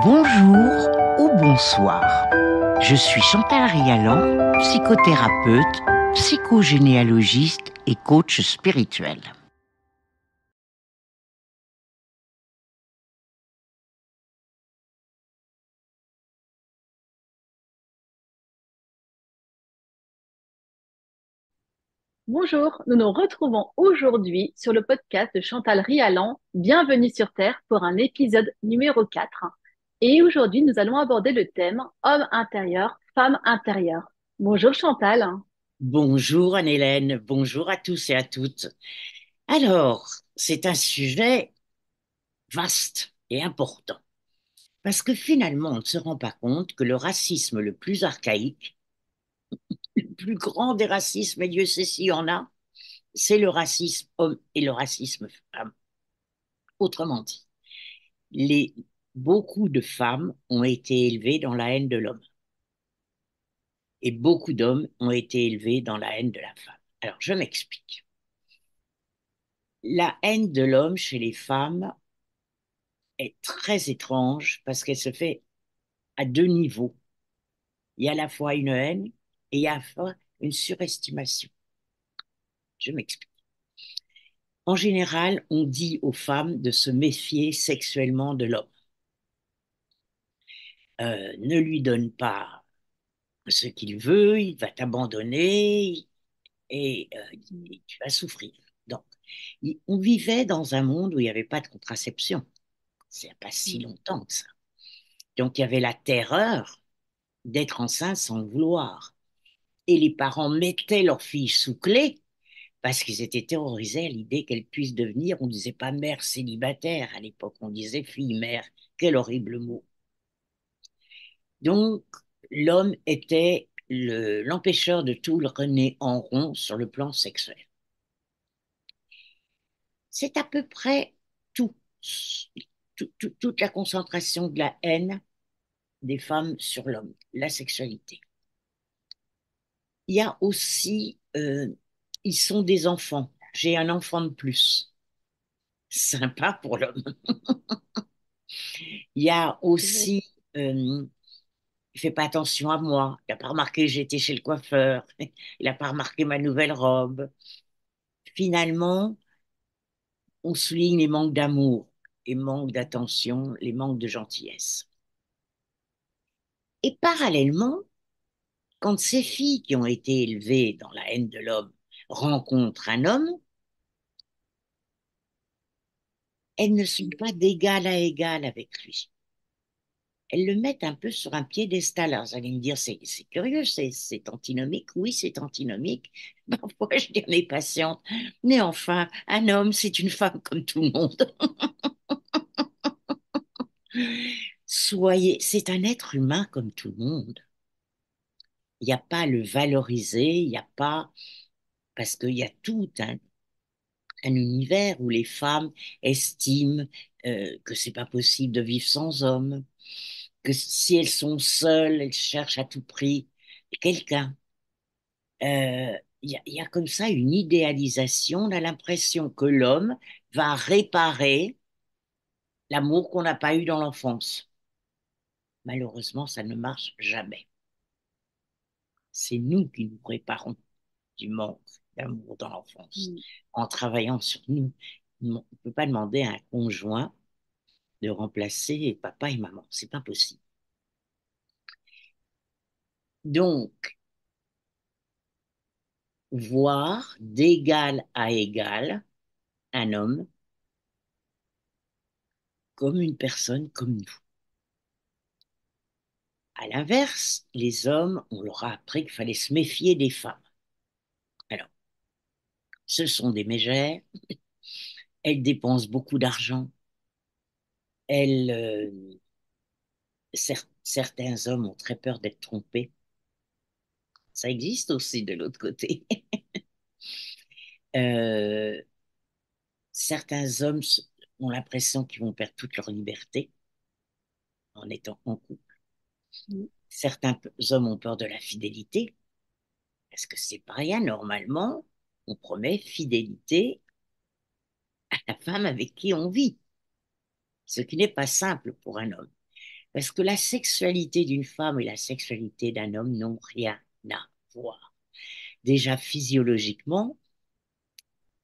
Bonjour ou bonsoir. Je suis Chantal Rialan, psychothérapeute, psychogénéalogiste et coach spirituel. Bonjour, nous nous retrouvons aujourd'hui sur le podcast de Chantal Rialan, Bienvenue sur Terre pour un épisode numéro 4. Et aujourd'hui, nous allons aborder le thème Homme intérieur, femme intérieure. Bonjour Chantal. Bonjour Anne-Hélène, bonjour à tous et à toutes. Alors, c'est un sujet vaste et important, parce que finalement, on ne se rend pas compte que le racisme le plus archaïque, le plus grand des racismes, et Dieu sait s'il y en a, c'est le racisme homme et le racisme femme. Autrement dit, les, beaucoup de femmes ont été élevées dans la haine de l'homme et beaucoup d'hommes ont été élevés dans la haine de la femme. Alors, je m'explique. La haine de l'homme chez les femmes est très étrange parce qu'elle se fait à deux niveaux. Il y a à la fois une haine et il y a à la fois une surestimation. Je m'explique. En général, on dit aux femmes de se méfier sexuellement de l'homme. Ne lui donne pas ce qu'il veut, il va t'abandonner et tu vas souffrir. Donc, on vivait dans un monde où il n'y avait pas de contraception. C'est pas si longtemps que ça. Donc, il y avait la terreur d'être enceinte sans le vouloir. Et les parents mettaient leur fille sous clé parce qu'ils étaient terrorisés à l'idée qu'elle puisse devenir, on ne disait pas mère célibataire à l'époque, on disait fille-mère. Quel horrible mot. Donc, l'homme était l'empêcheur de tout le rené en rond sur le plan sexuel. C'est à peu près tout, toute la concentration de la haine des femmes sur l'homme, la sexualité. Il y a aussi, ils sont des enfants. J'ai un enfant de plus. Sympa pour l'homme. Il y a C'est vrai. aussi, il fait pas attention à moi. Il n'a pas remarqué que j'étais chez le coiffeur. Il n'a pas remarqué ma nouvelle robe. Finalement, on souligne les manques d'amour, les manques d'attention, les manques de gentillesse. Et parallèlement, quand ces filles qui ont été élevées dans la haine de l'homme rencontrent un homme, elles ne sont pas d'égal à égal avec lui. Elles le mettent un peu sur un piédestal. Alors, vous allez me dire, c'est curieux, c'est antinomique. Oui, c'est antinomique. Parfois, je dis à mes patientes, mais enfin, un homme, c'est une femme comme tout le monde. Soyez, c'est un être humain comme tout le monde. Il n'y a pas à le valoriser, il n'y a pas, parce qu'il y a tout un univers où les femmes estiment que c'est pas possible de vivre sans homme, que si elles sont seules, elles cherchent à tout prix quelqu'un. Il y a comme ça une idéalisation, on a l'impression que l'homme va réparer l'amour qu'on n'a pas eu dans l'enfance. Malheureusement, ça ne marche jamais. C'est nous qui nous réparons du manque d'amour dans l'enfance Mm. en travaillant sur nous. On ne peut pas demander à un conjoint de remplacer papa et maman. C'est pas possible. Donc, voir d'égal à égal un homme comme une personne comme nous. À l'inverse, les hommes, on leur a appris qu'il fallait se méfier des femmes. Alors, ce sont des mégères, elles dépensent beaucoup d'argent, elles, certains hommes ont très peur d'être trompés. Ça existe aussi de l'autre côté. Euh, certains hommes ont l'impression qu'ils vont perdre toute leur liberté en étant en couple. Mm. Certains hommes ont peur de la fidélité, parce que c'est pas rien. Normalement, on promet fidélité à la femme avec qui on vit, ce qui n'est pas simple pour un homme. Parce que la sexualité d'une femme et la sexualité d'un homme n'ont rien à voir. Déjà physiologiquement,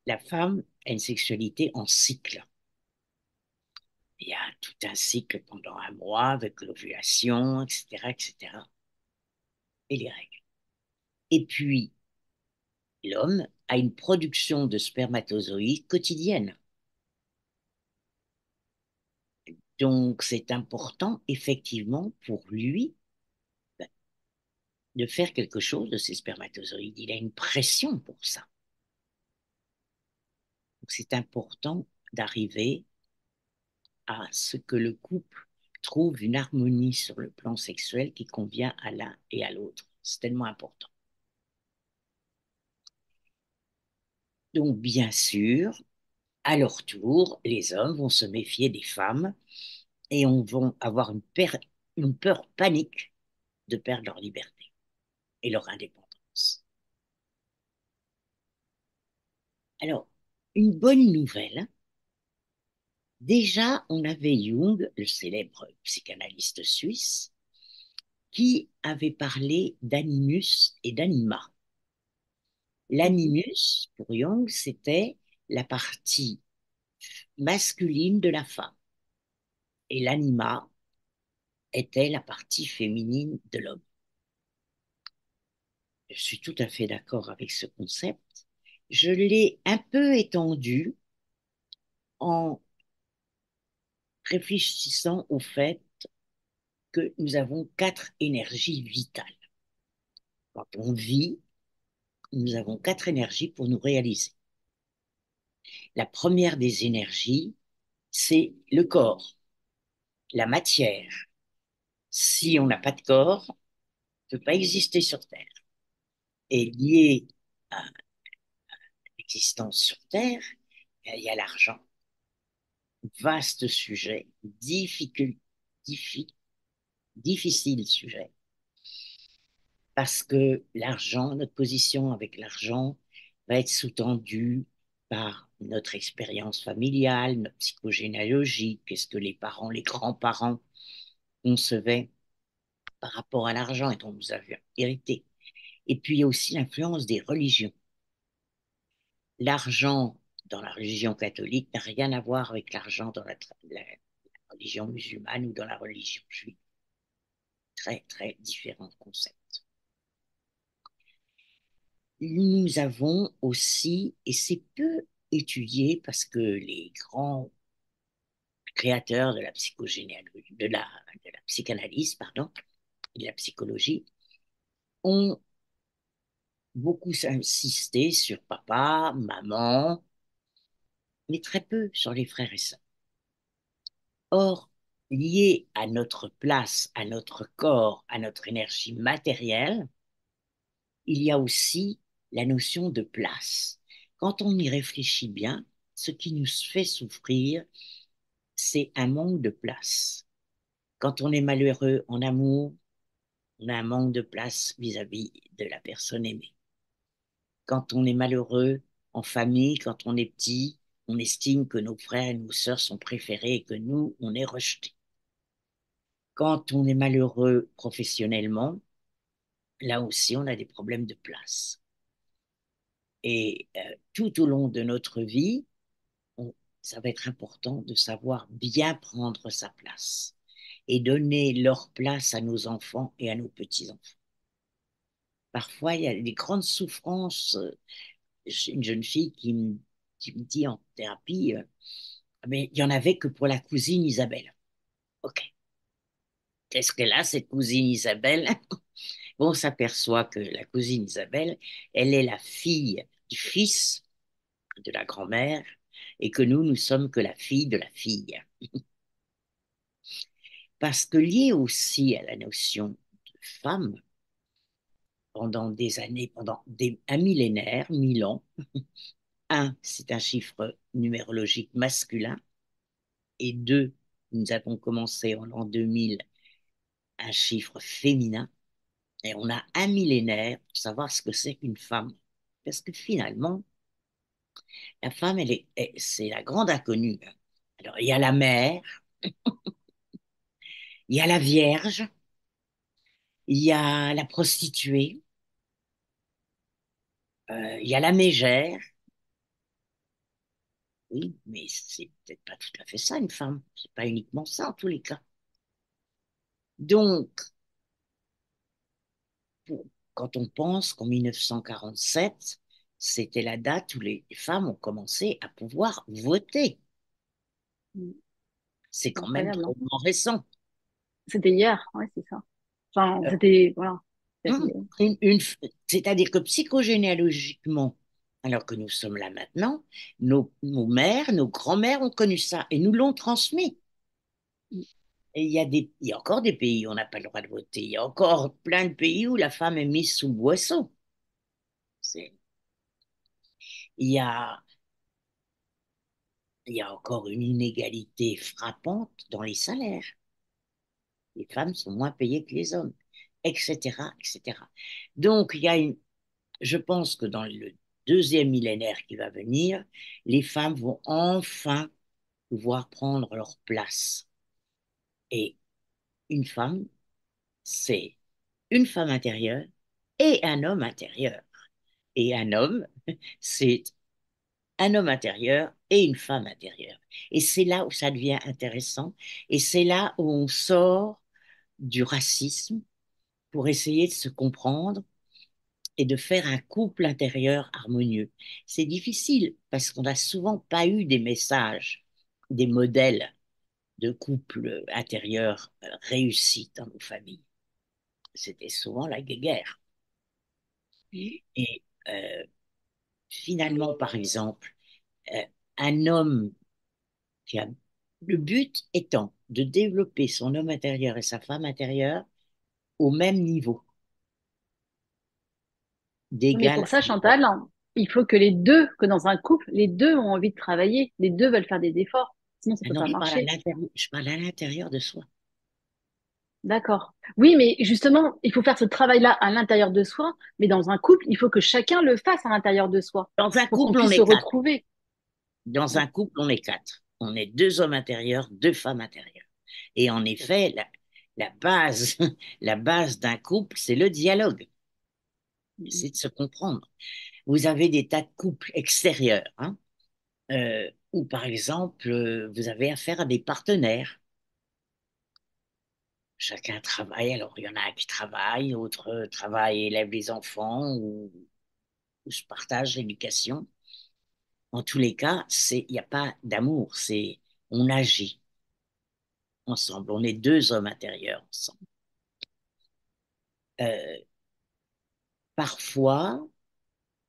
la femme a une sexualité en cycle. Il y a tout un cycle pendant un mois avec l'ovulation, etc., etc., et les règles. Et puis, l'homme a une production de spermatozoïdes quotidienne. Donc, c'est important, effectivement, pour lui de faire quelque chose de ces spermatozoïdes. Il a une pression pour ça. Donc, c'est important d'arriver à ce que le couple trouve une harmonie sur le plan sexuel qui convient à l'un et à l'autre. C'est tellement important. Donc, bien sûr, à leur tour, les hommes vont se méfier des femmes et on vont avoir une peur panique de perdre leur liberté et leur indépendance. Alors, une bonne nouvelle, déjà, on avait Jung, le célèbre psychanalyste suisse, qui avait parlé d'animus et d'anima. Mhm. L'animus, pour Jung, c'était la partie masculine de la femme et l'anima était la partie féminine de l'homme. Je suis tout à fait d'accord avec ce concept. Je l'ai un peu étendu en réfléchissant au fait que nous avons quatre énergies vitales. Quand on vit, nous avons quatre énergies pour nous réaliser. La première des énergies, c'est le corps, la matière. Si on n'a pas de corps, on ne peut pas exister sur Terre. Et lié à l'existence sur Terre, il y a l'argent. Vaste sujet, diffi- difficile sujet, parce que l'argent, notre position avec l'argent va être sous-tendue par notre expérience familiale, notre psychogénéalogie, qu'est-ce que les parents, les grands-parents concevaient par rapport à l'argent et dont nous avions hérité. Et puis il y a aussi l'influence des religions. L'argent dans la religion catholique n'a rien à voir avec l'argent dans la religion musulmane ou dans la religion juive. Très, très différents concepts. Nous avons aussi, et c'est peu étudié parce que les grands créateurs de la psychogénéalogie, de la psychanalyse, pardon, et de la psychologie, ont beaucoup insisté sur papa, maman, mais très peu sur les frères et sœurs. Or, lié à notre place, à notre corps, à notre énergie matérielle, il y a aussi la notion de place. Quand on y réfléchit bien, ce qui nous fait souffrir, c'est un manque de place. Quand on est malheureux en amour, on a un manque de place vis-à-vis de la personne aimée. Quand on est malheureux en famille, quand on est petit, on estime que nos frères et nos sœurs sont préférés et que nous, on est rejetés. Quand on est malheureux professionnellement, là aussi, on a des problèmes de place. Et tout au long de notre vie, on- ça va être important de savoir bien prendre sa place et donner leur place à nos enfants et à nos petits-enfants. Parfois, il y a des grandes souffrances. J'ai une jeune fille qui me dit en thérapie, mais il y en avait que pour la cousine Isabelle. OK. Qu'est-ce qu'elle a, cette cousine Isabelle? Bon, on s'aperçoit que la cousine Isabelle, elle est la fille du fils de la grand-mère et que nous sommes que la fille de la fille. Parce que lié aussi à la notion de femme, pendant des années, un millénaire, 1000 ans, un, c'est un chiffre numérologique masculin, et deux, nous avons commencé en l'an 2000 un chiffre féminin, et on a un millénaire pour savoir ce que c'est qu'une femme. Parce que finalement, la femme, c'est la grande inconnue. Alors, il y a la mère, Il y a la vierge, il y a la prostituée, il y a la mégère. Oui, mais c'est peut-être pas tout à fait ça, une femme. C'est pas uniquement ça, en tous les cas. Donc, pour- quand on pense qu'en 1947, c'était la date où les femmes ont commencé à pouvoir voter, Mm. c'est C'est quand même incroyable, hein. drôlement récent. C'était hier, ouais, c'est ça. Enfin, Euh, c'était, voilà. hum, c'est-à-dire que psychogénéalogiquement, alors que nous sommes là maintenant, nos mères, nos grands-mères ont connu ça et nous l'ont transmis. Et il y a encore des pays où on n'a pas le droit de voter. Il y a encore plein de pays où la femme est mise sous le boisseau. C'est- Il y a, il y a encore une inégalité frappante dans les salaires. Les femmes sont moins payées que les hommes, etc., etc. Donc, je pense que dans le deuxième millénaire qui va venir, les femmes vont enfin pouvoir prendre leur place. Et une femme, c'est une femme intérieure et un homme intérieur. Et un homme, c'est un homme intérieur et une femme intérieure. Et c'est là où ça devient intéressant. Et c'est là où on sort du racisme pour essayer de se comprendre et de faire un couple intérieur harmonieux. C'est difficile parce qu'on n'a souvent pas eu des messages, des modèles de couple intérieur réussis dans nos familles. C'était souvent la guéguerre. Mm. Et finalement, par exemple, euh, un homme qui a le but étant de développer son homme intérieur et sa femme intérieure au même niveau, Mais d'égal pour ça, à égal. Chantal, il faut que les deux, que dans un couple, les deux ont envie de travailler, les deux veulent faire des efforts, sinon ça Ah peut non, pas marcher. je parle à l'intérieur de soi. D'accord. Oui, mais justement, il faut faire ce travail-là à l'intérieur de soi, mais dans un couple, il faut que chacun le fasse à l'intérieur de soi Dans un pour qu'on couple, on puisse se est quatre. retrouver. Dans Oui. un couple, on est quatre. On est deux hommes intérieurs, deux femmes intérieures. Et en effet, la base, la base d'un couple, c'est le dialogue. Mm. C'est de se comprendre. Vous avez des tas de couples extérieurs, hein, où par exemple, vous avez affaire à des partenaires. Chacun travaille, alors il y en a un qui travaille, d'autres travaillent et élèvent les enfants ou se partagent l'éducation. En tous les cas, il n'y a pas d'amour, on agit ensemble, on est deux hommes intérieurs ensemble. Euh, Parfois,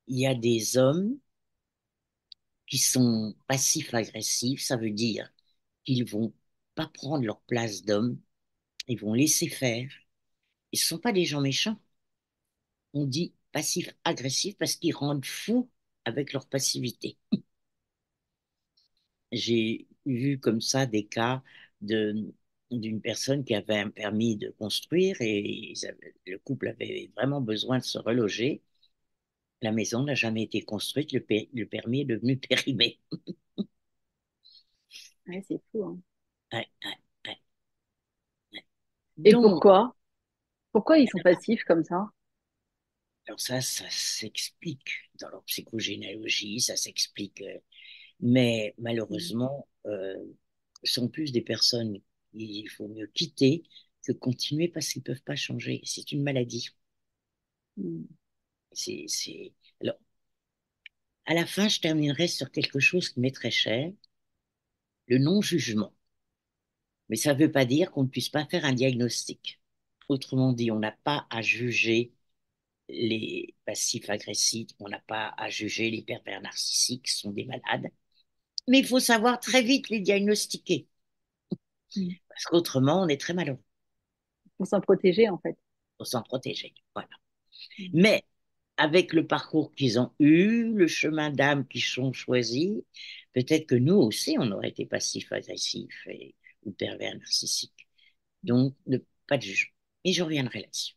il y a des hommes qui sont passifs-agressifs, ça veut dire qu'ils vont pas prendre leur place d'homme, ils vont laisser faire. Ils ne sont pas des gens méchants. On dit passif-agressif parce qu'ils rendent fous avec leur passivité. J'ai vu comme ça des cas de, d'une personne qui avait un permis de construire et le couple avait vraiment besoin de se reloger. La maison n'a jamais été construite, le permis est devenu périmé. Ouais, c'est fou, hein. Ouais, ouais, ouais, ouais. Et Donc, pourquoi? Pourquoi ils sont passifs comme ça? alors ça s'explique dans leur psychogénéalogie, ça s'explique, mais Mm. malheureusement, ce sont plus des personnes qu'il faut mieux quitter que continuer parce qu'ils ne peuvent pas changer. C'est une maladie. Mm. C'est... Alors, à la fin, je terminerai sur quelque chose qui m'est très cher, le non-jugement. Mais ça ne veut pas dire qu'on ne puisse pas faire un diagnostic. Autrement dit, on n'a pas à juger les passifs agressifs, on n'a pas à juger les pervers narcissiques, ce sont des malades. Mais il faut savoir très vite les diagnostiquer, Mm. parce qu'autrement, on est très malheureux Pour s'en protéger, en fait. pour s'en protéger. Voilà. Mm. Mais avec le parcours qu'ils ont eu, le chemin d'âme qu'ils ont choisi, peut-être que nous aussi, on aurait été passif-agressif ou pervers narcissique. Donc, pas de jugement. Et je reviendrai là-dessus.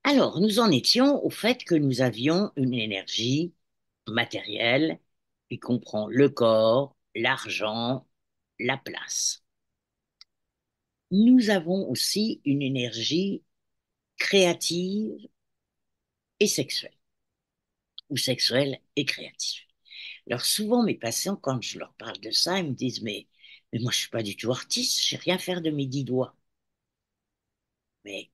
Alors, nous en étions au fait que nous avions une énergie matérielle qui comprend le corps, l'argent, la place. nous avons aussi une énergie créative et sexuelle, ou sexuelle et créative. Alors souvent, mes patients, quand je leur parle de ça, ils me disent, mais moi, je suis pas du tout artiste, je sais rien faire de mes 10 doigts. Mais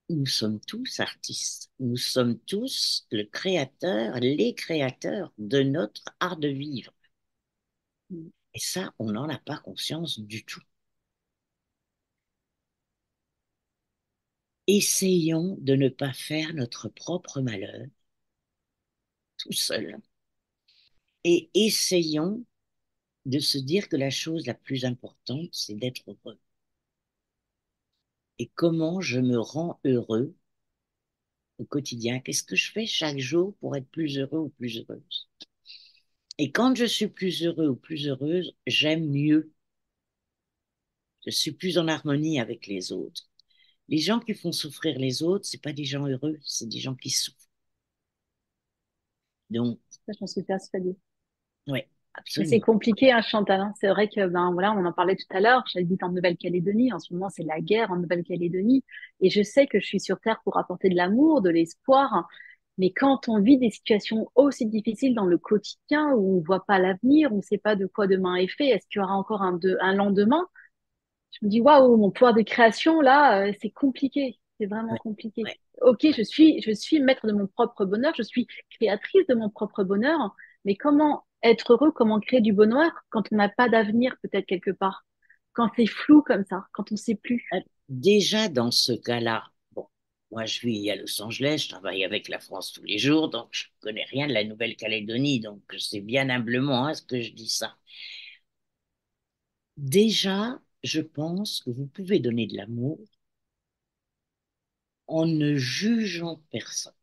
nous sommes tous artistes. Nous sommes tous le créateur, les créateurs de notre art de vivre. Et ça, on n'en a pas conscience du tout. Essayons de ne pas faire notre propre malheur tout seul. Et essayons de se dire que la chose la plus importante, c'est d'être heureux. Et comment je me rends heureux au quotidien? Qu'est-ce que je fais chaque jour pour être plus heureux ou plus heureuse? Et quand je suis plus heureux ou plus heureuse, j'aime mieux. Je suis plus en harmonie avec les autres. Les gens qui font souffrir les autres, c'est pas des gens heureux, c'est des gens qui souffrent. Donc, Ça, j'en suis persuadée. oui, Mais c'est absolument. compliqué, hein, Chantal, hein. C'est vrai que, ben voilà, on en parlait tout à l'heure. J'habite en Nouvelle-Calédonie. En ce moment, c'est la guerre en Nouvelle-Calédonie. Et je sais que je suis sur Terre pour apporter de l'amour, de l'espoir, hein. Mais quand on vit des situations aussi difficiles dans le quotidien, où on voit pas l'avenir, on ne sait pas de quoi demain est fait, est-ce qu'il y aura encore un lendemain? Je me dis, waouh, mon pouvoir de création, là, c'est compliqué. C'est vraiment Ouais, compliqué. ouais, Ok, ouais. je suis maître de mon propre bonheur, je suis créatrice de mon propre bonheur, mais comment être heureux, comment créer du bonheur quand on n'a pas d'avenir peut-être quelque part, quand c'est flou comme ça, quand on ne sait plus. Déjà, dans ce cas-là, bon, moi je vis à Los Angeles, je travaille avec la France tous les jours, donc je ne connais rien de la Nouvelle-Calédonie, donc c'est bien humblement ce que je dis ça. Déjà, je pense que vous pouvez donner de l'amour en ne jugeant personne,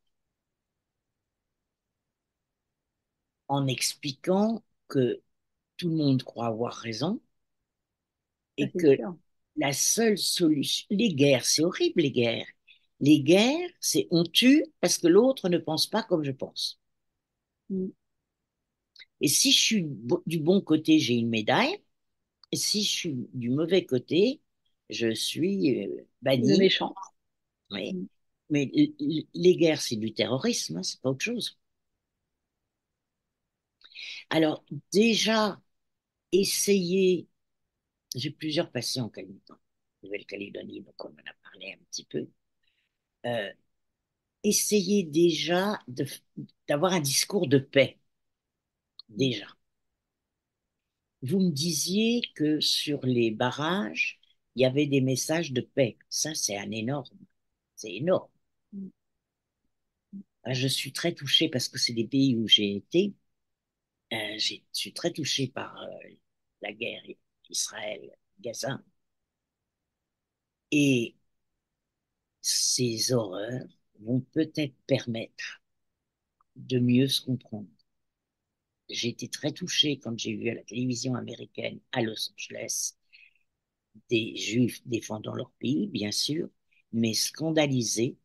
en expliquant que tout le monde croit avoir raison Ça, et c'est que sûr. la seule solution, les guerres, c'est horrible les guerres. Les guerres, c'est on tue parce que l'autre ne pense pas comme je pense. Mm. Et si je suis du bon côté, j'ai une médaille. Et si je suis du mauvais côté, je suis Le banni. méchant. Oui. Mm. Mais les guerres, c'est du terrorisme, hein, c'est pas autre chose. Alors, déjà, essayez. J'ai plusieurs patients en Nouvelle-Calédonie, donc on en a parlé un petit peu. Euh, essayez déjà d'avoir un discours de paix, Mm. déjà. Vous me disiez que sur les barrages, il y avait des messages de paix. Ça, c'est un énorme. C'est énorme. Mm. Ah, je suis très touchée parce que c'est des pays où j'ai été. Je suis très touchée par la guerre Israël-Gaza. Et ces horreurs vont peut-être permettre de mieux se comprendre. J'ai été très touchée quand j'ai vu à la télévision américaine à Los Angeles des Juifs défendant leur pays, bien sûr, mais scandalisés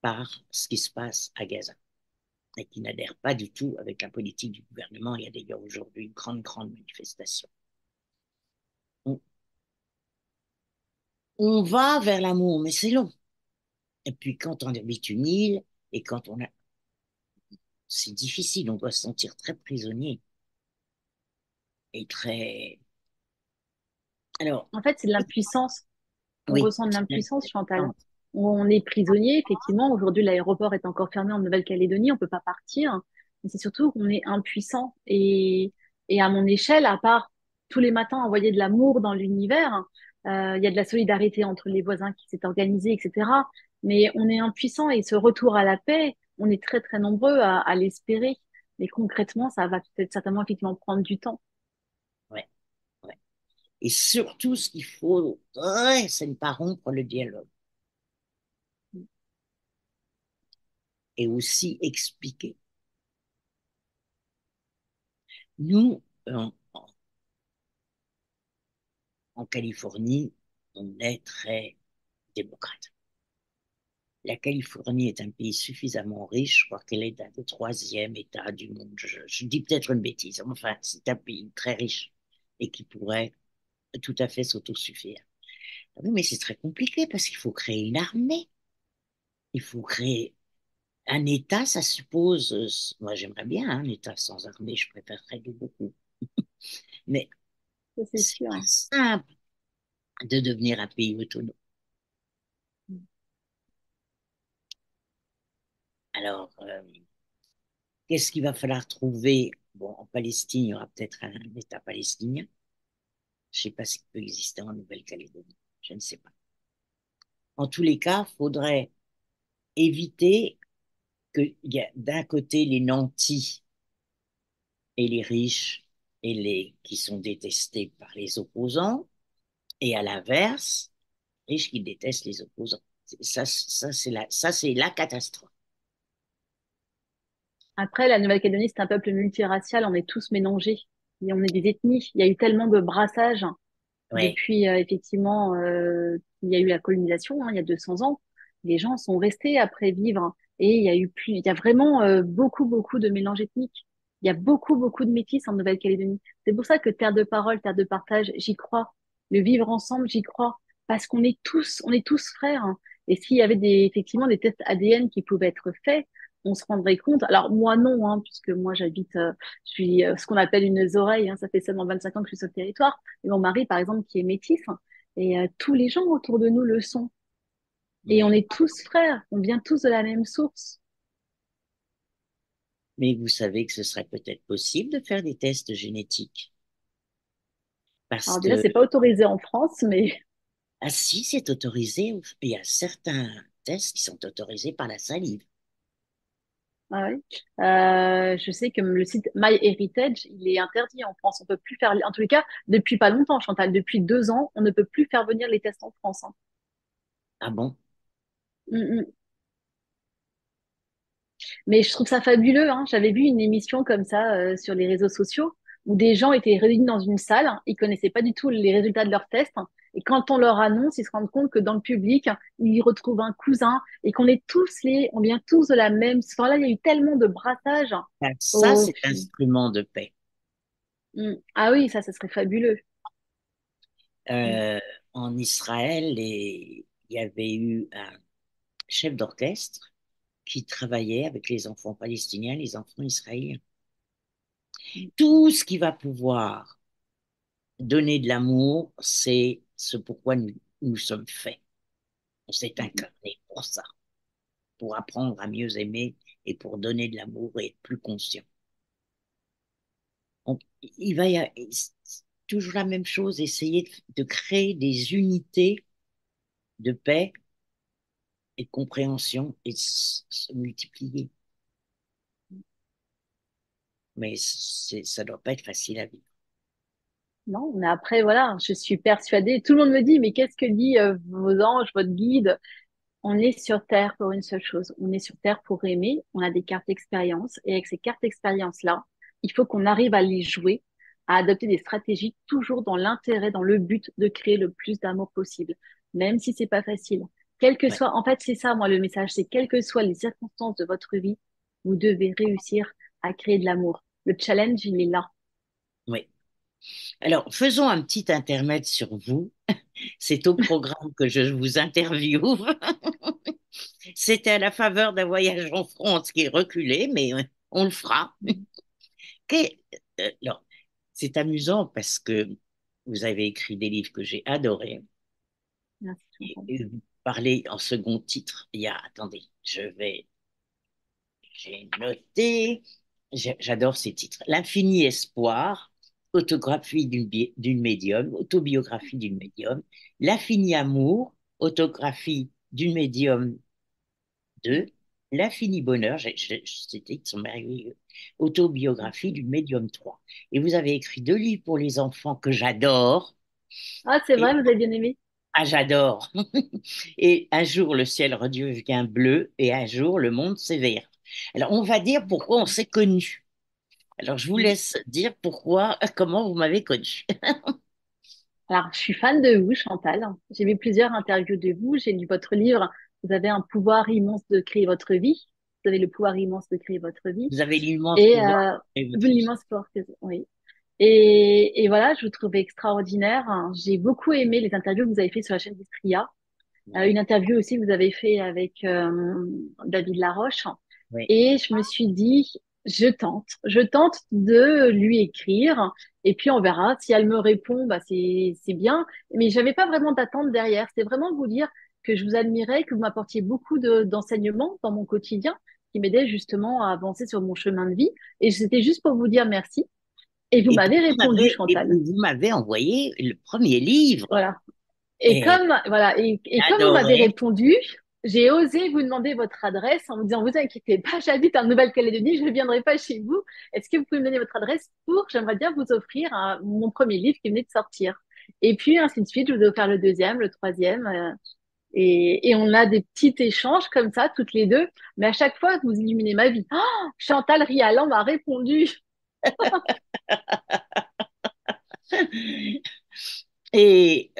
par ce qui se passe à Gaza et qui n'adhèrent pas du tout avec la politique du gouvernement. Il y a d'ailleurs aujourd'hui une grande, grande manifestation. On, on va vers l'amour, mais c'est long. Et puis quand on habite une île et quand on a... C'est difficile, on doit se sentir très prisonnier et très... Alors, En fait, c'est de l'impuissance. On oui, ressent de l'impuissance, Chantal. non, On est prisonnier, effectivement. Aujourd'hui, l'aéroport est encore fermé en Nouvelle-Calédonie. On peut pas partir. Mais c'est surtout qu'on est impuissant. Et à mon échelle, à part tous les matins envoyer de l'amour dans l'univers, il y a de la solidarité entre les voisins qui s'est organisée, etc. Mais on est impuissant et ce retour à la paix, on est très, très nombreux à l'espérer. Mais concrètement, ça va peut-être certainement effectivement prendre du temps. ouais, ouais. Et surtout, ce qu'il faut, ouais, c'est ne pas rompre le dialogue et aussi expliquer. Nous, en Californie, on est très démocrate. La Californie est un pays suffisamment riche, je crois qu'elle est un des troisièmes États du monde. Je dis peut-être une bêtise, enfin, c'est un pays très riche et qui pourrait tout à fait s'autosuffire. Ah oui, mais c'est très compliqué parce qu'il faut créer une armée. Il faut créer un État, ça suppose. Moi, j'aimerais bien un État sans armée, je préférerais de beaucoup. Mais Ça, c'est c'est pas sûr. simple de devenir un pays autonome. Alors, qu'est-ce qu'il va falloir trouver? Bon, en Palestine, il y aura peut-être un État palestinien. Je ne sais pas s'il peut exister en Nouvelle-Calédonie. Je ne sais pas. En tous les cas, il faudrait éviter qu'il y ait d'un côté les nantis et les riches et les qui sont détestés par les opposants, et à l'inverse, les riches qui détestent les opposants. Ça, c'est la catastrophe. Après, la Nouvelle-Calédonie, c'est un peuple multiracial, on est tous mélangés. Et on est des ethnies. Il y a eu tellement de brassages Ouais. depuis, effectivement, il y a eu la colonisation, il y a 200 ans. Les gens sont restés après vivre. Et il y a vraiment beaucoup, beaucoup de mélange ethnique. Il y a beaucoup, beaucoup de métis en Nouvelle-Calédonie. C'est pour ça que terre de parole, terre de partage, j'y crois. Le vivre ensemble, j'y crois. Parce on est tous frères, hein. Et s'il y avait effectivement des tests ADN qui pouvaient être faits, on se rendrait compte. Alors moi non, hein, puisque moi j'habite, je suis ce qu'on appelle une oreille. Hein, ça fait seulement 25 ans que je suis sur le territoire. Et mon mari, par exemple, qui est métif, hein, et tous les gens autour de nous le sont. Et on Ouais. est tous frères, on vient tous de la même source. Mais vous savez que ce serait peut-être possible de faire des tests génétiques. Parce Alors déjà, que, c'est pas autorisé en France, mais ah si, c'est autorisé. Il y a certains tests qui sont autorisés par la salive. ah ouais. Je sais que le site MyHeritage, il est interdit en France. On peut plus faire, en tous les cas, depuis pas longtemps, Chantal, depuis 2 ans, on ne peut plus faire venir les tests en France, hein. Ah bon? Mm, mm. Mais je trouve ça fabuleux, hein. J'avais vu une émission comme ça sur les réseaux sociaux où des gens étaient réunis dans une salle, hein. Ils connaissaient pas du tout les résultats de leurs tests, hein. Et quand on leur annonce, ils se rendent compte que dans le public, ils y retrouvent un cousin et qu'on est on vient tous de la même. Enfin là, il y a eu tellement de brassage Ah, ça, au. c'est instrument de paix. Ah oui, ça serait fabuleux. Mm. Euh, En Israël, il y avait eu un chef d'orchestre qui travaillait avec les enfants palestiniens, les enfants israéliens. Tout ce qui va pouvoir donner de l'amour, c'est ce pourquoi nous sommes faits. On s'est incarné pour ça, pour apprendre à mieux aimer et pour donner de l'amour et être plus conscient. Il va y avoir toujours la même chose, essayer de créer des unités de paix et de compréhension et de se multiplier. Mais ça doit pas être facile à vivre. Non, mais après, voilà, je suis persuadée. Tout le monde me dit, mais qu'est-ce que dit vos anges, votre guide? On est sur Terre pour une seule chose. On est sur Terre pour aimer. On a des cartes d'expérience. Et avec ces cartes d'expérience-là, il faut qu'on arrive à les jouer, à adopter des stratégies toujours dans l'intérêt, dans le but de créer le plus d'amour possible. Même si c'est pas facile. Quel que Ouais, soit, en fait, c'est ça, moi, le message, c'est quelles que soient les circonstances de votre vie, vous devez réussir à créer de l'amour. Le challenge, il est là. ouais. Alors, faisons un petit intermède sur vous. C'est au programme que je vous interviewe. C'était à la faveur d'un voyage en France qui est reculé, mais on le fera. Que- alors, c'est amusant parce que vous avez écrit des livres que j'ai adorés. Merci, Chantal. Et vous parlez en second titre. Attendez, j'ai noté, j'adore ces titres. L'infini espoir, d'une médium, autobiographie d'une médium. L'infini amour, autographie d'une médium 2. L'infini bonheur, c'était, ils sont merveilleux. Autobiographie d'une médium 3. Et vous avez écrit deux livres pour les enfants que j'adore. Ah, c'est Et, vrai, vous avez bien aimé? ah, j'adore. Et un jour, le ciel redevient bleu et un jour, le monde s'éveille. Alors, on va dire pourquoi on s'est connus. Alors, je vous laisse dire pourquoi, comment vous m'avez connu. Alors, je suis fan de vous, Chantal. J'ai vu plusieurs interviews de vous. J'ai lu votre livre. Vous avez un pouvoir immense de créer votre vie. Vous avez le pouvoir immense de créer votre vie. Vous avez l'immense Et pouvoir de créer vous, votre vie. l'immense pouvoir, oui. Et voilà, je vous trouvais extraordinaire. J'ai beaucoup aimé les interviews que vous avez fait sur la chaîne d'Istria. Ouais, Une interview aussi que vous avez fait avec David Laroche. ouais. Et je me suis dit, je tente de lui écrire. Et puis on verra. Si elle me répond, bah c'est bien. Mais j'avais pas vraiment d'attente derrière. C'était vraiment vous dire que je vous admirais, que vous m'apportiez beaucoup d'enseignements dans mon quotidien, qui m'aidaient justement à avancer sur mon chemin de vie. Et c'était juste pour vous dire merci. Et vous m'avez répondu, Et Chantal. puis vous m'avez envoyé le premier livre Voilà. Et et comme, voilà, et j'ai comme vous m'avez adoré. répondu, j'ai osé vous demander votre adresse en vous disant, vous inquiétez pas, j'habite en Nouvelle-Calédonie, je ne viendrai pas chez vous. Est-ce que vous pouvez me donner votre adresse pour, j'aimerais bien vous offrir mon premier livre qui venait de sortir. Et puis, ainsi de suite, je vous ai offert le deuxième, le troisième, et on a des petits échanges comme ça, toutes les deux. Mais à chaque fois, vous illuminez ma vie. Oh, Chantal Rialan m'a répondu. Et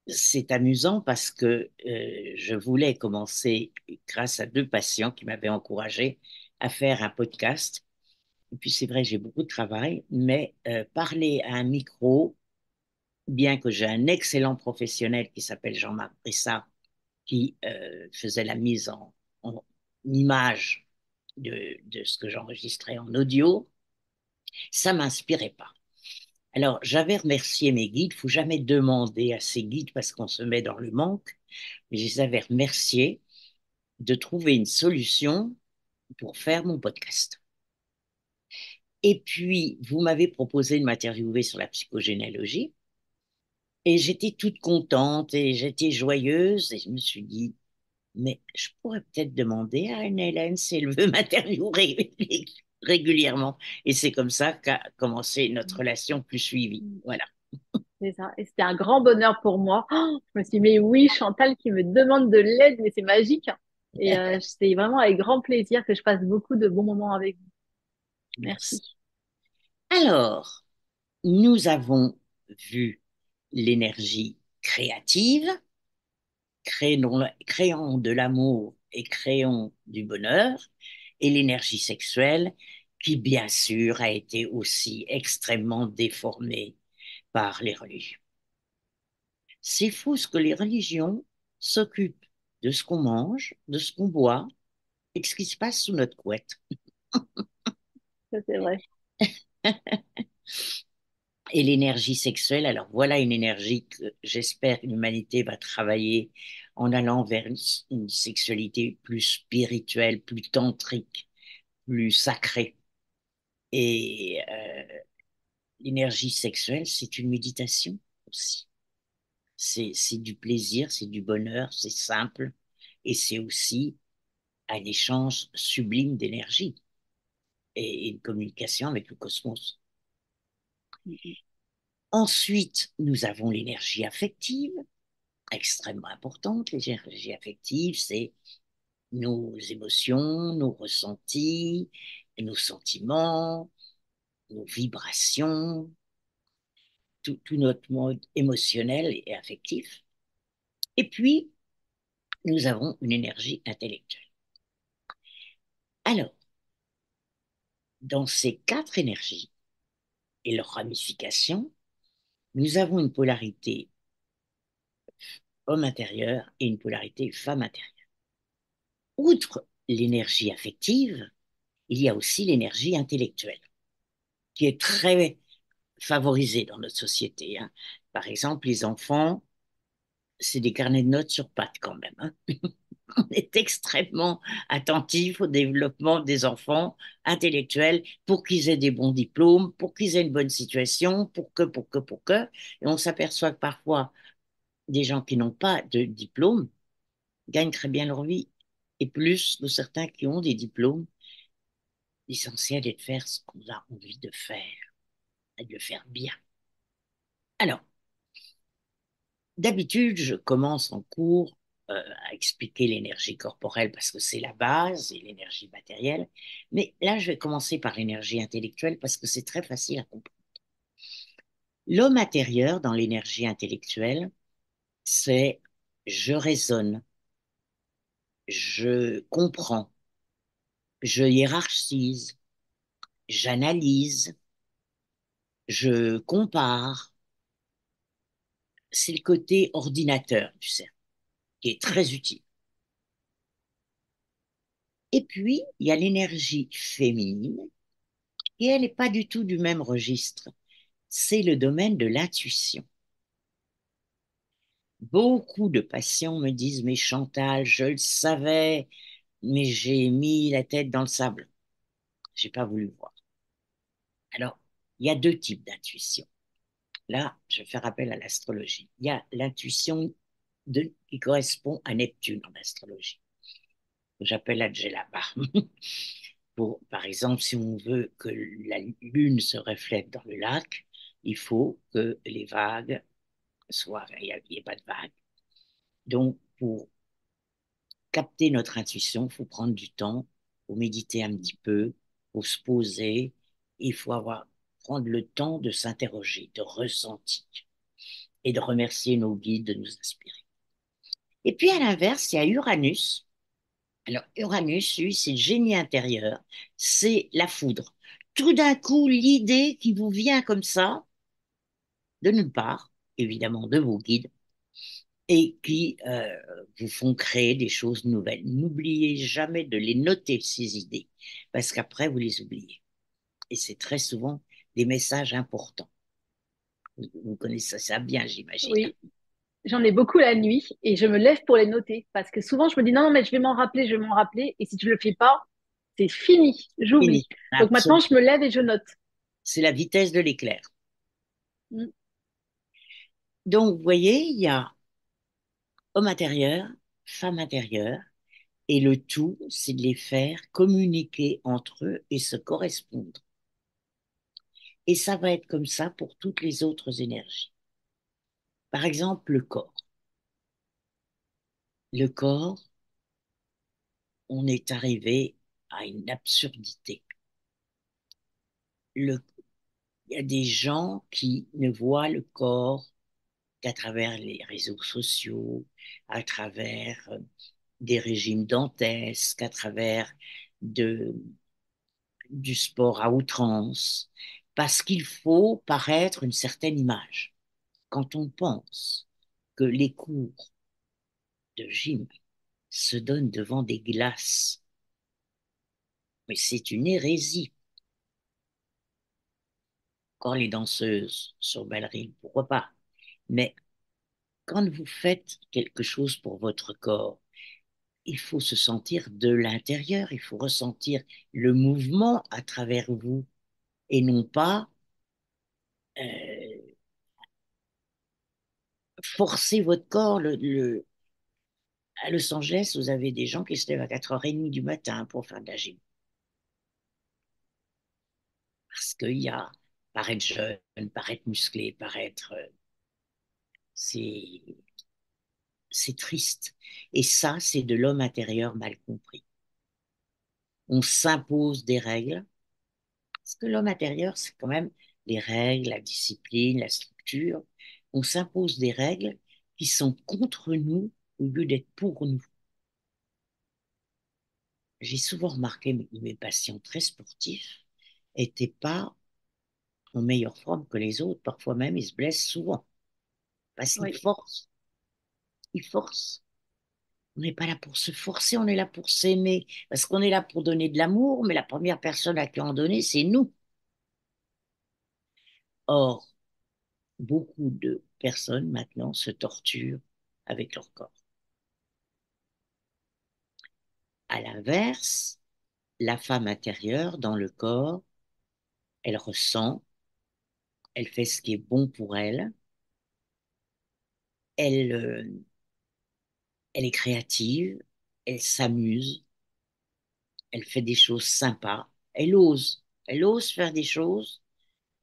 c'est amusant parce que je voulais commencer, grâce à deux patients qui m'avaient encouragé à faire un podcast. Et puis c'est vrai, j'ai beaucoup de travail, mais parler à un micro, bien que j'ai un excellent professionnel qui s'appelle Jean-Marc Brissat, qui faisait la mise en image de ce que j'enregistrais en audio, ça m'inspirait pas. Alors, j'avais remercié mes guides. Il ne faut jamais demander à ces guides parce qu'on se met dans le manque. Mais je les avais remerciés de trouver une solution pour faire mon podcast. Et puis, vous m'avez proposé de m'interviewer sur la psychogénéalogie. Et j'étais toute contente et j'étais joyeuse. Et je me suis dit, mais je pourrais peut-être demander à Anne-Hélène si elle veut m'interviewer régulièrement. Et c'est comme ça qu'a commencé notre relation plus suivie. Voilà. C'est ça. Et c'était un grand bonheur pour moi. Oh, je me suis dit, mais oui, Chantal qui me demande de l'aide, mais c'est magique. Et c'est vraiment avec grand plaisir que je passe beaucoup de bons moments avec vous. Merci. Merci. Alors, nous avons vu l'énergie créative, créons de l'amour et créons du bonheur, et l'énergie sexuelle, qui bien sûr a été aussi extrêmement déformée par les religions. C'est fou ce que les religions s'occupent de ce qu'on mange, de ce qu'on boit et de ce qui se passe sous notre couette. Ça, c'est vrai. Et l'énergie sexuelle, alors voilà une énergie que j'espère que l'humanité va travailler en allant vers une sexualité plus spirituelle, plus tantrique, plus sacrée. Et l'énergie sexuelle, c'est une méditation aussi. C'est du plaisir, c'est du bonheur, c'est simple. Et c'est aussi un échange sublime d'énergie et une communication avec le cosmos. Ensuite, nous avons l'énergie affective, extrêmement importante. L'énergie affective, c'est nos émotions, nos ressentis, nos sentiments, nos vibrations, tout notre mode émotionnel et affectif. Et puis, nous avons une énergie intellectuelle. Alors, dans ces quatre énergies et leurs ramifications, nous avons une polarité homme intérieur et une polarité femme intérieure. Outre l'énergie affective, il y a aussi l'énergie intellectuelle, qui est très favorisée dans notre société, hein. Par exemple, les enfants, c'est des carnets de notes sur pattes quand même, hein. On est extrêmement attentif au développement des enfants intellectuels pour qu'ils aient des bons diplômes, pour qu'ils aient une bonne situation, pour que. Et on s'aperçoit que parfois, des gens qui n'ont pas de diplôme gagnent très bien leur vie. Et plus de certains qui ont des diplômes, l'essentiel est de faire ce qu'on a envie de faire et de le faire bien. Alors, d'habitude, je commence en cours à expliquer l'énergie corporelle parce que c'est la base et l'énergie matérielle. Mais là, je vais commencer par l'énergie intellectuelle parce que c'est très facile à comprendre. L'homme intérieur dans l'énergie intellectuelle, c'est je raisonne, je comprends, je hiérarchise, j'analyse, je compare. C'est le côté ordinateur du cerveau qui est très utile. Et puis, il y a l'énergie féminine et elle n'est pas du tout du même registre. C'est le domaine de l'intuition. Beaucoup de patients me disent, mais Chantal, je le savais, mais j'ai mis la tête dans le sable. J'ai pas voulu voir. Alors, il y a deux types d'intuition. Là, je vais faire appel à l'astrologie. Il y a l'intuition qui correspond à Neptune en astrologie, que j'appelle la Djellaba. Par exemple, si on veut que la lune se reflète dans le lac, il faut que les vagues soient, il n'y ait pas de vagues. Donc, pour capter notre intuition, il faut prendre du temps, il faut méditer un petit peu, il faut se poser, il faut prendre le temps de s'interroger, de ressentir et de remercier nos guides de nous inspirer. Et puis à l'inverse, il y a Uranus. Alors Uranus, lui, c'est le génie intérieur, c'est la foudre. Tout d'un coup, l'idée qui vous vient comme ça, de nulle part, évidemment de vos guides, et qui vous font créer des choses nouvelles. N'oubliez jamais de les noter, ces idées, parce qu'après, vous les oubliez. Et c'est très souvent des messages importants. Vous connaissez ça bien, j'imagine. Oui, j'en ai beaucoup la nuit et je me lève pour les noter parce que souvent je me dis non, non, mais je vais m'en rappeler, je vais m'en rappeler. Et si tu le fais pas, c'est fini, j'oublie. Fini. Donc maintenant, Absolument. je me lève et je note. C'est la vitesse de l'éclair. Mm. Donc, vous voyez, il y a homme intérieur, femme intérieure, et le tout, c'est de les faire communiquer entre eux et se correspondre. Et ça va être comme ça pour toutes les autres énergies. Par exemple, le corps. Le corps, on est arrivé à une absurdité. Il y a des gens qui ne voient le corps qu'à travers les réseaux sociaux, à travers des régimes dantesques, à travers de, du sport à outrance, parce qu'il faut paraître une certaine image. Quand on pense que les cours de gym se donnent devant des glaces, mais c'est une hérésie. Quand les danseuses sur ballerines, pourquoi pas? Mais quand vous faites quelque chose pour votre corps, il faut se sentir de l'intérieur, il faut ressentir le mouvement à travers vous et non pas euh, forcer votre corps. À Los Angeles, vous avez des gens qui se lèvent à 4h30 du matin pour faire de la gym. Parce qu'il y a paraître jeune, paraître musclé, paraître... c'est, c'est triste. Et ça, c'est de l'homme intérieur mal compris. On s'impose des règles. Parce que l'homme intérieur, c'est quand même les règles, la discipline, la structure. On s'impose des règles qui sont contre nous au lieu d'être pour nous. J'ai souvent remarqué que mes patients très sportifs n'étaient pas en meilleure forme que les autres. Parfois même, ils se blessent souvent. Parce qu'ils Oui, forcent. Ils forcent. On n'est pas là pour se forcer, on est là pour s'aimer. Parce qu'on est là pour donner de l'amour, mais la première personne à qui en donner, c'est nous. Or, beaucoup de personnes maintenant se torturent avec leur corps. À l'inverse, la femme intérieure, dans le corps, elle ressent, elle fait ce qui est bon pour elle, elle, elle est créative, elle s'amuse, elle fait des choses sympas, elle ose faire des choses,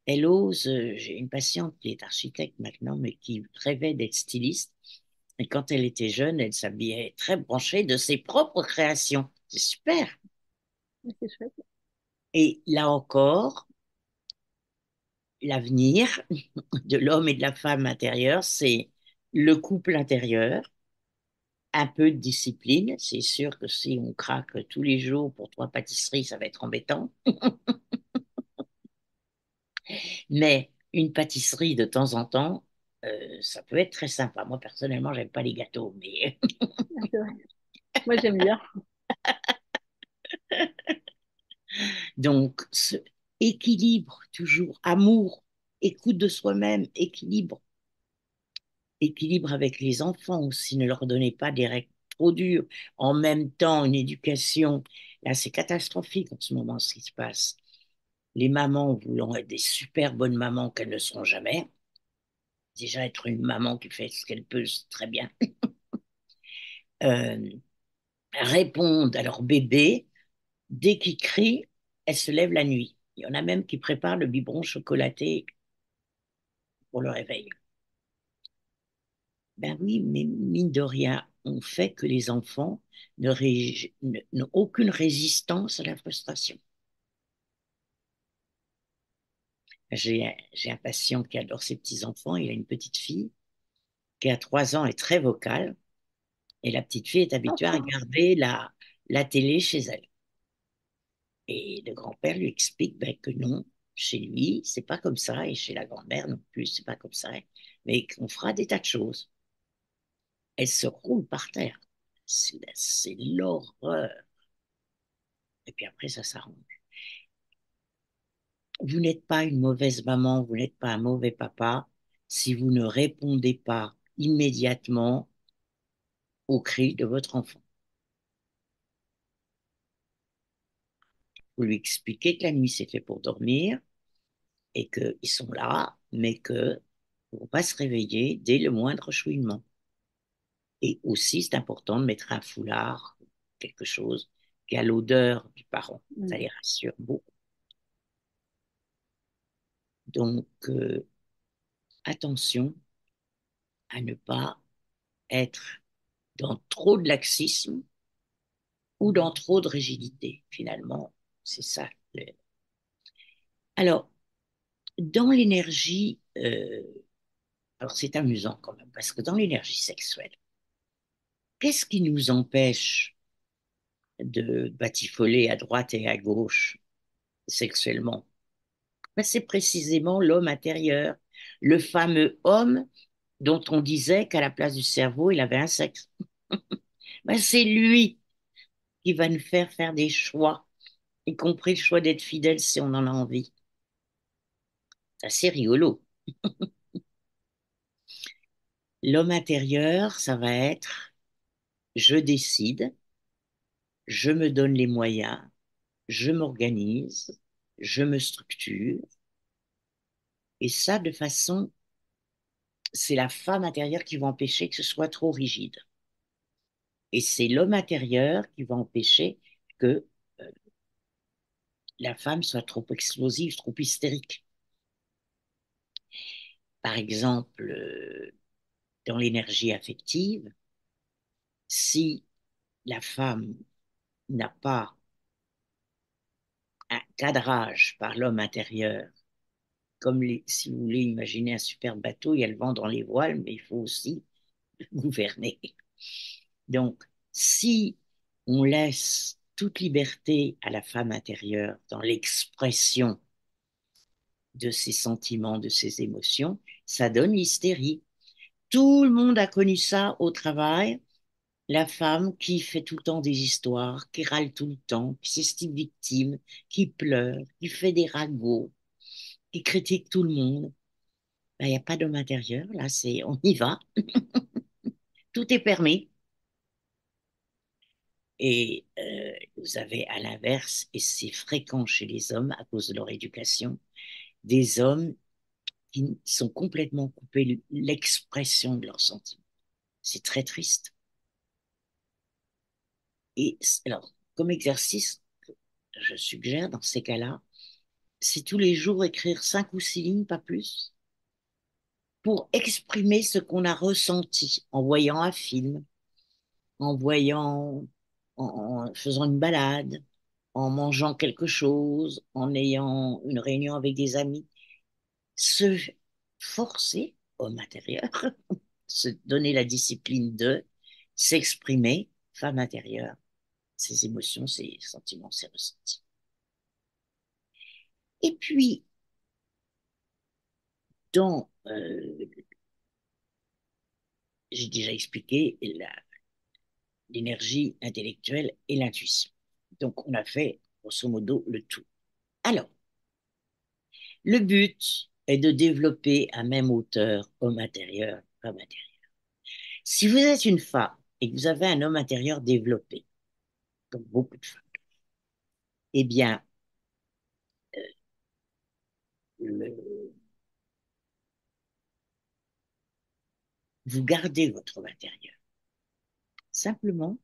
elle ose, j'ai une patiente qui est architecte maintenant, mais qui rêvait d'être styliste, et quand elle était jeune, elle s'habillait très branchée de ses propres créations. C'est super. c'est chouette. Et là encore, l'avenir de l'homme et de la femme intérieure, c'est le couple intérieur, un peu de discipline. C'est sûr que si on craque tous les jours pour 3 pâtisseries, ça va être embêtant. Mais une pâtisserie de temps en temps, ça peut être très sympa. Moi, personnellement, j'aime pas les gâteaux, mais Ah, c'est vrai. Moi, j'aime bien. donc ce équilibre toujours, amour, écoute de soi-même, équilibre avec les enfants aussi. Ne leur donnez pas des règles trop dures. En même temps, une éducation, là, c'est catastrophique en ce moment ce qui se passe. Les mamans voulant être des super bonnes mamans qu'elles ne seront jamais. Déjà, être une maman qui fait ce qu'elle peut, c'est très bien. Euh, Répondent à leur bébé. Dès qu'il crie, elle se lève la nuit. Il y en a même qui préparent le biberon chocolaté pour le réveil. Ben oui, mais mine de rien, on fait que les enfants n'ont aucune résistance à la frustration. J'ai un patient qui adore ses petits-enfants. Il a une petite fille qui a 3 ans et très vocale. Et la petite fille est habituée à regarder la télé chez elle. Et le grand-père lui explique ben, que non, chez lui, c'est pas comme ça, et chez la grand-mère non plus, c'est pas comme ça, mais qu'on fera des tas de choses. Elle se roule par terre. C'est l'horreur. Et puis après, ça s'arrange. Vous n'êtes pas une mauvaise maman, vous n'êtes pas un mauvais papa si vous ne répondez pas immédiatement aux cris de votre enfant. Vous lui expliquez que la nuit, c'est fait pour dormir et qu'ils sont là, mais qu'ils ne vont pas se réveiller dès le moindre chouinement. Et aussi, c'est important de mettre un foulard, quelque chose qui a l'odeur du parent. Ça Mm. les rassure beaucoup. Donc, attention à ne pas être dans trop de laxisme ou dans trop de rigidité. Finalement, c'est ça. Alors, dans l'énergie, alors c'est amusant quand même, parce que dans l'énergie sexuelle, qu'est-ce qui nous empêche de batifoler à droite et à gauche sexuellement? Ben, c'est précisément l'homme intérieur, le fameux homme dont on disait qu'à la place du cerveau, il avait un sexe. Ben, c'est lui qui va nous faire faire des choix, y compris le choix d'être fidèle si on en a envie. C'est assez rigolo. L'homme intérieur, ça va être je décide, je me donne les moyens, je m'organise, je me structure, et ça de façon, c'est la femme intérieure qui va empêcher que ce soit trop rigide. Et c'est l'homme intérieur qui va empêcher que la femme soit trop explosive, trop hystérique. Par exemple, dans l'énergie affective, si la femme n'a pas un cadrage par l'homme intérieur, comme si vous voulez imaginer un super bateau, il y a le vent dans les voiles, mais il faut aussi gouverner. Donc, si on laisse toute liberté à la femme intérieure dans l'expression de ses sentiments, de ses émotions, ça donne l'hystérie. Tout le monde a connu ça au travail. La femme qui fait tout le temps des histoires, qui râle tout le temps, qui s'estime victime, qui pleure, qui fait des ragots, qui critique tout le monde. Ben, il n'y a pas d'homme intérieur, là, c'est on y va, tout est permis. Et vous avez à l'inverse, et c'est fréquent chez les hommes à cause de leur éducation, des hommes qui sont complètement coupés de l'expression de leurs sentiments. C'est très triste. Et alors, comme exercice, je suggère dans ces cas-là, c'est tous les jours écrire 5 ou 6 lignes, pas plus, pour exprimer ce qu'on a ressenti en voyant un film, en voyant, en faisant une balade, en mangeant quelque chose, en ayant une réunion avec des amis. Se forcer au intérieur, se donner la discipline de s'exprimer, femme intérieure, ses émotions, ses sentiments, ses ressentis. Et puis, dans, j'ai déjà expliqué, l'énergie intellectuelle et l'intuition. Donc, on a fait, grosso modo, le tout. Alors, le but est de développer à même hauteur homme intérieur, femme intérieure. Si vous êtes une femme et que vous avez un homme intérieur développé, comme beaucoup de femmes, eh bien, le- vous gardez votre homme intérieur. Simplement,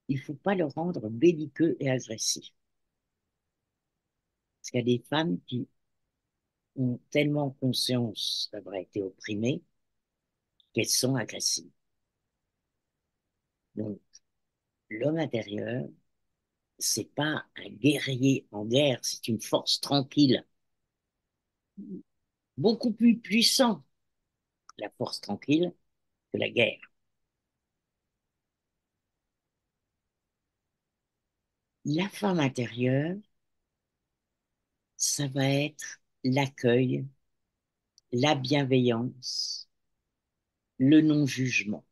il ne faut pas le rendre belliqueux et agressif. Parce qu'il y a des femmes qui ont tellement conscience d'avoir été opprimées qu'elles sont agressives. Donc, l'homme intérieur, c'est pas un guerrier en guerre, c'est une force tranquille, beaucoup plus puissant, la force tranquille, que la guerre. La femme intérieure, ça va être l'accueil, la bienveillance, le non-jugement.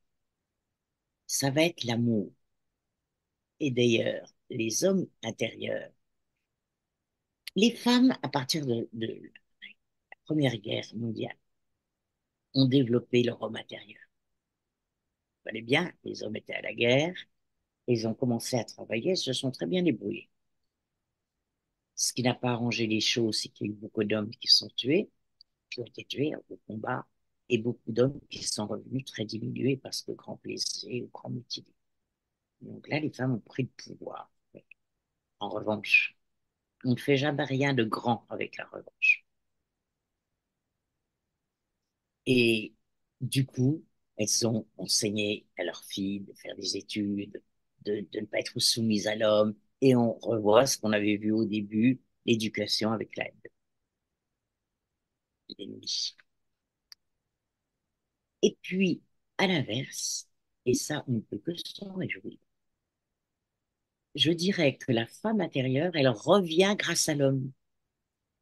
Ça va être l'amour. Et d'ailleurs, les hommes intérieurs, les femmes, à partir de la Première Guerre mondiale, ont développé leur homme intérieur. Vous voyez bien, les hommes étaient à la guerre, ils ont commencé à travailler, ils se sont très bien débrouillés. Ce qui n'a pas arrangé les choses, c'est qu'il y a eu beaucoup d'hommes qui sont tués, qui ont été tués au combat, et beaucoup d'hommes qui sont revenus très diminués parce que grand blessés ou grand mutilés. Donc là, les femmes ont pris le pouvoir. En revanche, on ne fait jamais rien de grand avec la revanche. Et du coup, elles ont enseigné à leurs filles de faire des études, de ne pas être soumises à l'homme. Et on revoit ce qu'on avait vu au début, l'éducation avec l'aide, l'ennemi. Et puis, à l'inverse, et ça, on ne peut que s'en réjouir, je dirais que la femme intérieure, elle revient grâce à l'homme.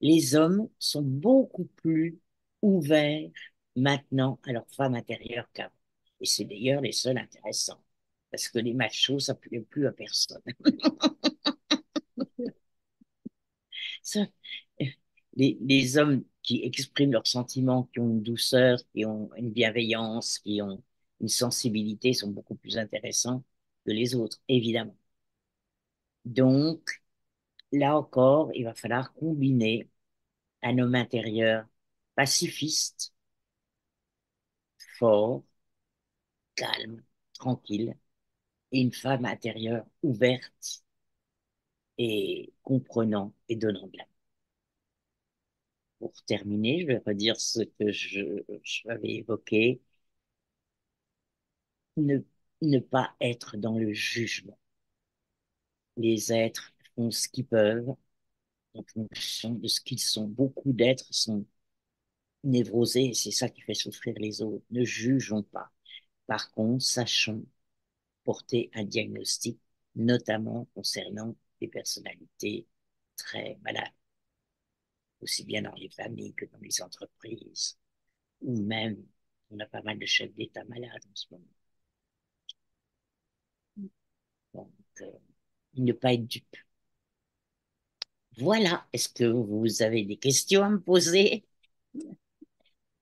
Les hommes sont beaucoup plus ouverts maintenant à leur femme intérieure qu'avant. Et c'est d'ailleurs les seuls intéressants. Parce que les machos, ça ne plaît plus à personne. Ça, les hommes qui expriment leurs sentiments, qui ont une douceur, qui ont une bienveillance, qui ont une sensibilité, sont beaucoup plus intéressants que les autres, évidemment. Donc, là encore, il va falloir combiner un homme intérieur pacifiste, fort, calme, tranquille, et une femme intérieure ouverte et comprenant et donnant de l'amour. Pour terminer, je vais redire ce que je avais évoqué, ne, ne pas être dans le jugement. Les êtres font ce qu'ils peuvent en fonction de ce qu'ils sont. Beaucoup d'êtres sont névrosés et c'est ça qui fait souffrir les autres. Ne jugeons pas. Par contre, sachons porter un diagnostic, notamment concernant des personnalités très malades, aussi bien dans les familles que dans les entreprises, ou même, on a pas mal de chefs d'État malades en ce moment. Donc, ne pas être dupe. Voilà, est-ce que vous avez des questions à me poser?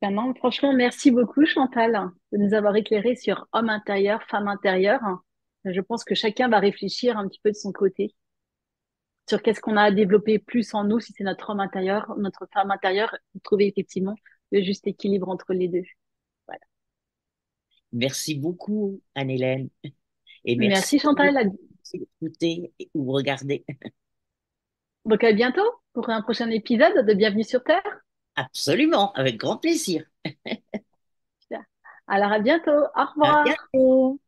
Ben non, franchement, merci beaucoup, Chantal, de nous avoir éclairé sur homme intérieur, femme intérieure. Je pense que chacun va réfléchir un petit peu de son côté sur qu'est-ce qu'on a à développer plus en nous, si c'est notre homme intérieur, notre femme intérieure, et trouver effectivement le juste équilibre entre les deux. Voilà. Merci beaucoup, Anne-Hélène, et merci Merci, Chantal. d'écouter ou regarder. Donc, à bientôt pour un prochain épisode de Bienvenue sur Terre. Absolument, avec grand plaisir. Alors, à bientôt. Au À revoir. bientôt.